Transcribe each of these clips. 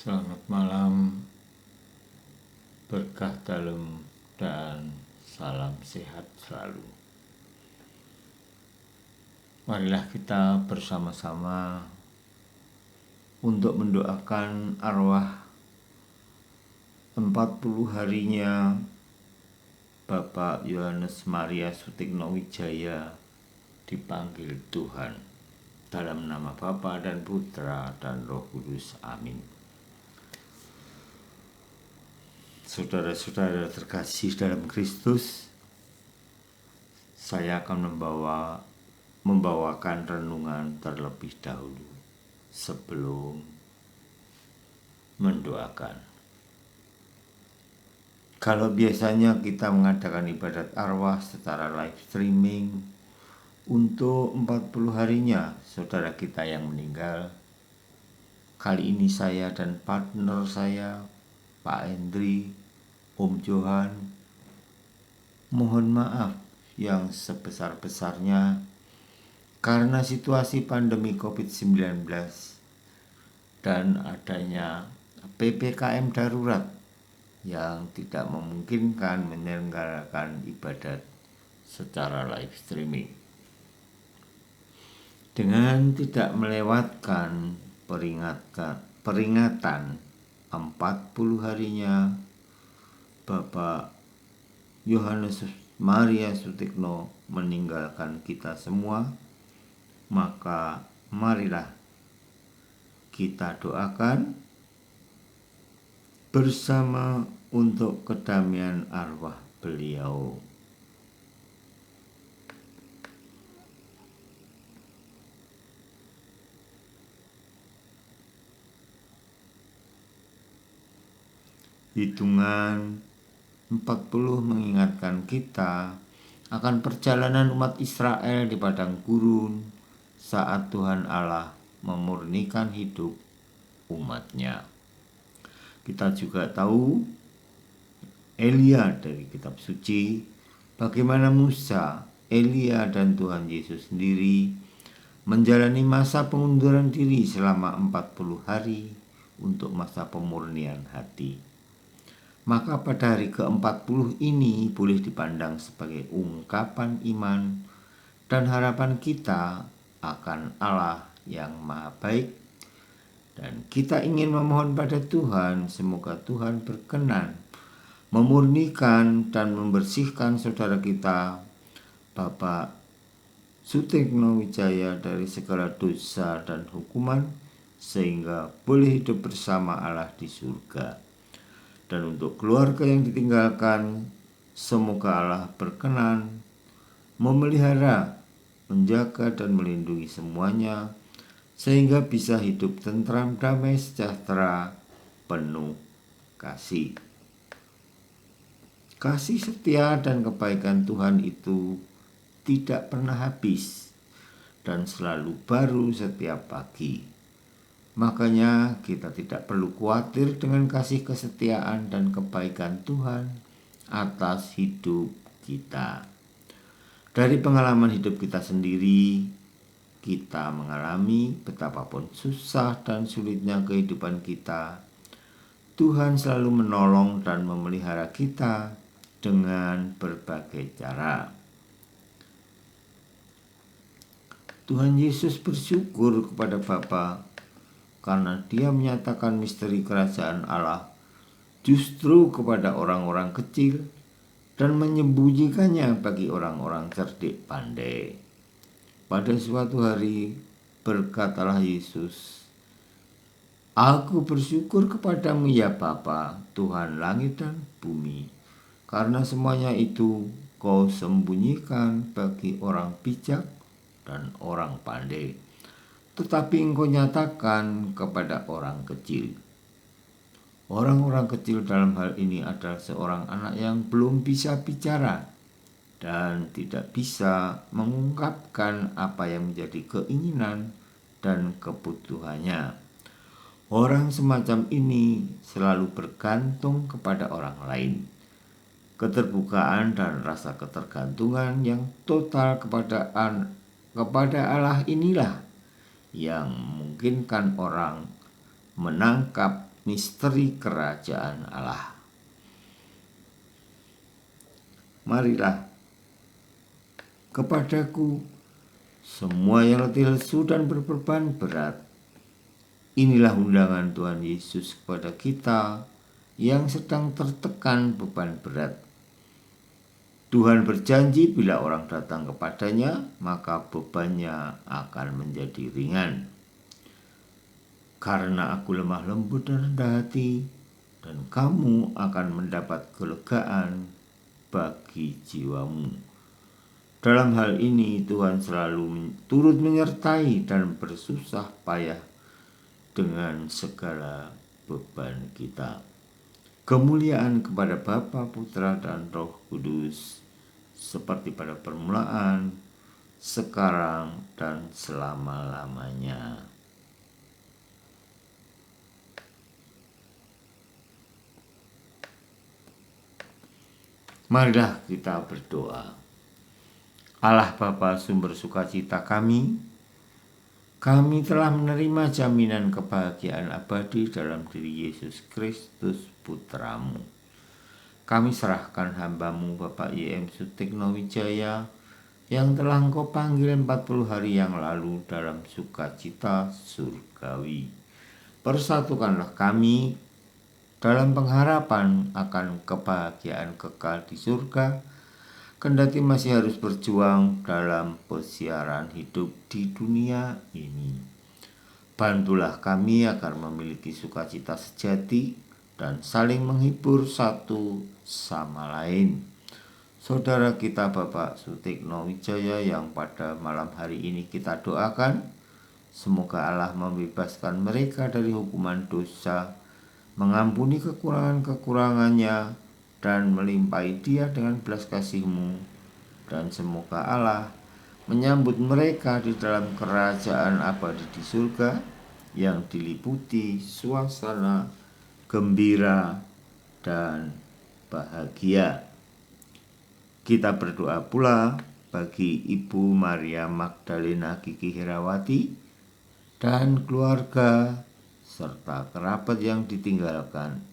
Selamat malam, berkah dalam dan salam sehat selalu. Marilah kita bersama-sama untuk mendoakan arwah 40 harinya Bapak Yohanes Maria Sutikno Wijaya dipanggil Tuhan. Dalam nama Bapa dan Putra dan Roh Kudus. Amin. Saudara-saudara terkasih dalam Kristus, saya akan membawakan renungan terlebih dahulu sebelum mendoakan. Kalau biasanya kita mengadakan ibadat arwah secara live streaming untuk 40 harinya saudara kita yang meninggal, kali ini saya dan partner saya, Pak Hendri, Om Johan, mohon maaf yang sebesar-besarnya karena situasi pandemi COVID-19 dan adanya PPKM darurat yang tidak memungkinkan menyelenggarakan ibadat secara live streaming. Dengan tidak melewatkan peringatan 40 harinya Bapak Yohanes Maria Sutikno meninggalkan kita semua, maka marilah kita doakan bersama untuk kedamaian arwah beliau. Hitungan 40 mengingatkan kita akan perjalanan umat Israel di padang gurun saat Tuhan Allah memurnikan hidup umatnya. Kita juga tahu Elia dari kitab suci, bagaimana Musa, Elia dan Tuhan Yesus sendiri menjalani masa pengunduran diri selama 40 hari untuk masa pemurnian hati. Maka pada hari ke-40 ini boleh dipandang sebagai ungkapan iman dan harapan kita akan Allah yang Maha Baik. Dan kita ingin memohon pada Tuhan, semoga Tuhan berkenan memurnikan dan membersihkan saudara kita, Bapak Sutikno Wijaya, dari segala dosa dan hukuman, sehingga boleh hidup bersama Allah di surga. Dan untuk keluarga yang ditinggalkan, semoga Allah berkenan memelihara, menjaga dan melindungi semuanya, sehingga bisa hidup tentram, damai, sejahtera, penuh kasih. Kasih setia dan kebaikan Tuhan itu tidak pernah habis dan selalu baru setiap pagi. Makanya kita tidak perlu khawatir dengan kasih kesetiaan dan kebaikan Tuhan atas hidup kita. Dari pengalaman hidup kita sendiri, kita mengalami betapapun susah dan sulitnya kehidupan kita, Tuhan selalu menolong dan memelihara kita dengan berbagai cara. Tuhan Yesus bersyukur kepada Bapa karena Dia menyatakan misteri kerajaan Allah justru kepada orang-orang kecil dan menyembunyikannya bagi orang-orang cerdik pandai. Pada suatu hari berkatalah Yesus, "Aku bersyukur kepadamu ya Bapa, Tuhan langit dan bumi, karena semuanya itu kau sembunyikan bagi orang bijak dan orang pandai, tetapi engkau nyatakan kepada orang kecil." Orang-orang kecil dalam hal ini adalah seorang anak yang belum bisa bicara dan tidak bisa mengungkapkan apa yang menjadi keinginan dan kebutuhannya. Orang semacam ini selalu bergantung kepada orang lain. Keterbukaan dan rasa ketergantungan yang total kepada Allah inilah yang memungkinkan orang menangkap misteri kerajaan Allah. Marilah kepadaku semua yang letih lesu dan berbeban berat. Inilah undangan Tuhan Yesus kepada kita yang sedang tertekan beban berat. Tuhan berjanji bila orang datang kepadanya, maka bebannya akan menjadi ringan. Karena aku lemah lembut dan rendah hati, dan kamu akan mendapat kelegaan bagi jiwamu. Dalam hal ini Tuhan selalu turut menyertai dan bersusah payah dengan segala beban kita. Kemuliaan kepada Bapa, Putra, dan Roh Kudus, seperti pada permulaan, sekarang, dan selama-lamanya. Marilah kita berdoa. Allah Bapa sumber sukacita kami telah menerima jaminan kebahagiaan abadi dalam diri Yesus Kristus Putramu. Kami serahkan hamba-Mu Bapak Y.M. Sutikno Wijaya yang telah Engkau panggil 40 hari yang lalu dalam sukacita surgawi. Persatukanlah kami dalam pengharapan akan kebahagiaan kekal di surga, kendati masih harus berjuang dalam pesiaran hidup di dunia ini. Bantulah kami agar memiliki sukacita sejati dan saling menghibur satu sama lain. Saudara kita Bapak Sutikno Wijaya yang pada malam hari ini kita doakan, semoga Allah membebaskan mereka dari hukuman dosa, mengampuni kekurangan-kekurangannya, dan melimpahi dia dengan belas kasih-Mu, dan semoga Allah menyambut mereka di dalam kerajaan abadi di surga yang diliputi suasana gembira dan bahagia. Kita berdoa pula bagi Ibu Maria Magdalena Kiki Herawati dan keluarga serta kerabat yang ditinggalkan.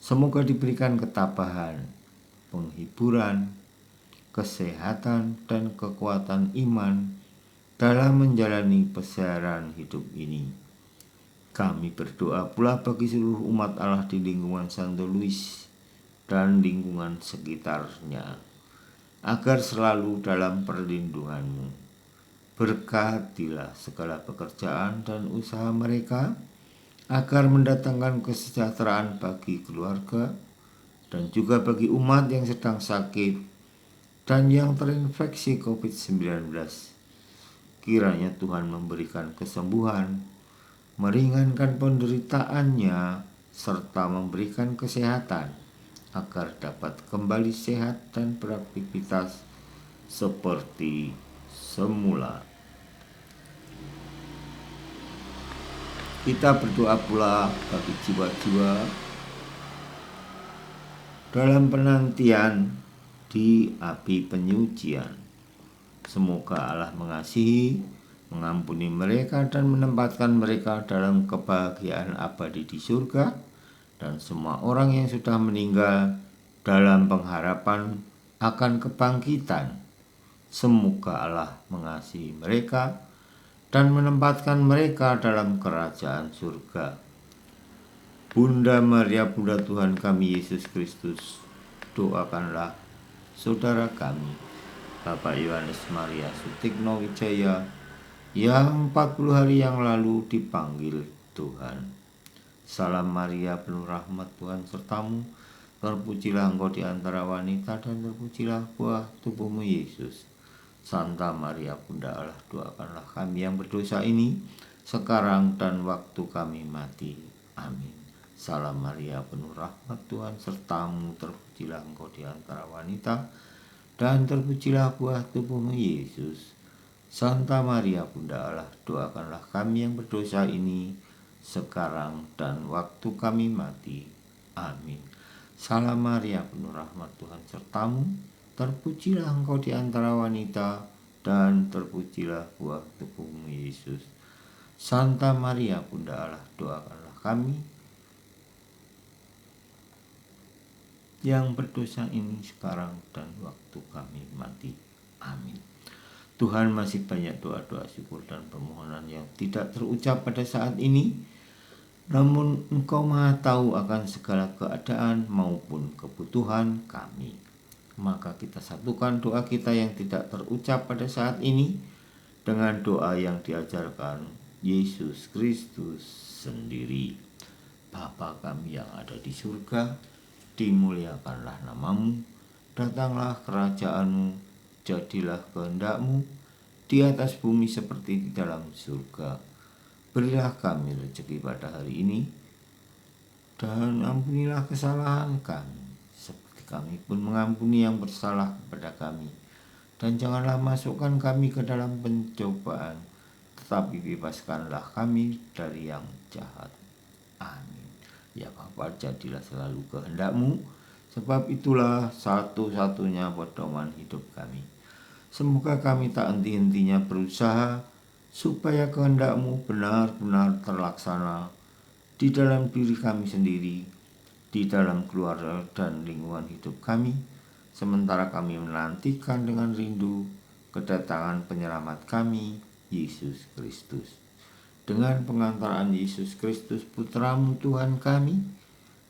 Semoga diberikan ketabahan, penghiburan, kesehatan, dan kekuatan iman dalam menjalani pesiaran hidup ini. Kami berdoa pula bagi seluruh umat Allah di lingkungan Santo Louis dan lingkungan sekitarnya, agar selalu dalam perlindungan-Mu. Berkatilah segala pekerjaan dan usaha mereka, agar mendatangkan kesejahteraan bagi keluarga dan juga bagi umat yang sedang sakit dan yang terinfeksi COVID-19. Kiranya Tuhan memberikan kesembuhan, meringankan penderitaannya, serta memberikan kesehatan agar dapat kembali sehat dan beraktivitas seperti semula. Kita berdoa pula bagi jiwa-jiwa dalam penantian di api penyucian. Semoga Allah mengasihi, mengampuni mereka dan menempatkan mereka dalam kebahagiaan abadi di surga, dan semua orang yang sudah meninggal dalam pengharapan akan kebangkitan. Semoga Allah mengasihi mereka dan menempatkan mereka dalam kerajaan surga. Bunda Maria, Bunda Tuhan kami Yesus Kristus, doakanlah saudara kami, Bapak Yohanes Maria Sutikno Wijaya, yang 40 hari yang lalu dipanggil Tuhan. Salam Maria, penuh rahmat, Tuhan sertamu, terpujilah engkau di antara wanita, dan terpujilah buah tubuhmu Yesus. Santa Maria Bunda Allah, doakanlah kami yang berdosa ini, sekarang dan waktu kami mati. Amin. Salam Maria, penuh rahmat, Tuhan sertamu, terpujilah engkau di antara wanita, dan terpujilah buah tubuhmu Yesus. Santa Maria Bunda Allah, doakanlah kami yang berdosa ini, sekarang dan waktu kami mati. Amin. Salam Maria, penuh rahmat, Tuhan sertamu, terpujilah engkau di antara wanita, dan terpujilah buah tubuhmu Yesus. Santa Maria Bunda Allah, doakanlah kami yang berdosa ini sekarang dan waktu kami mati. Amin. Tuhan, masih banyak doa-doa syukur dan permohonan yang tidak terucap pada saat ini, namun Engkau Maha tahu akan segala keadaan maupun kebutuhan kami. Maka kita satukan doa kita yang tidak terucap pada saat ini dengan doa yang diajarkan Yesus Kristus sendiri. Bapa kami yang ada di surga, dimuliakanlah namamu, datanglah kerajaanmu, jadilah kehendak-Mu di atas bumi seperti di dalam surga. Berilah kami rezeki pada hari ini, dan ampunilah kesalahan kami, seperti kami pun mengampuni yang bersalah kepada kami. Dan janganlah masukkan kami ke dalam pencobaan, tetapi bebaskanlah kami dari yang jahat. Amin. Ya Bapa, jadilah selalu kehendak-Mu, sebab itulah satu-satunya pedoman hidup kami. Semoga kami tak henti-hentinya berusaha supaya kehendak-Mu benar-benar terlaksana di dalam diri kami sendiri, di dalam keluarga dan lingkungan hidup kami, sementara kami menantikan dengan rindu kedatangan penyelamat kami, Yesus Kristus. Dengan pengantaran Yesus Kristus, Putra-Mu Tuhan kami,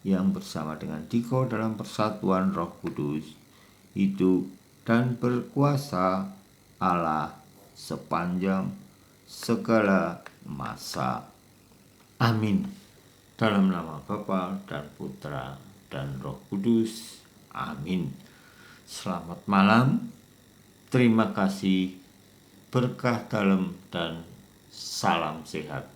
yang bersama dengan Diko dalam persatuan Roh Kudus, hidup dan berkuasa Allah sepanjang segala masa. Amin. Dalam nama Bapa dan Putra dan Roh Kudus. Amin. Selamat malam. Terima kasih. Berkah dalam dan salam sehat.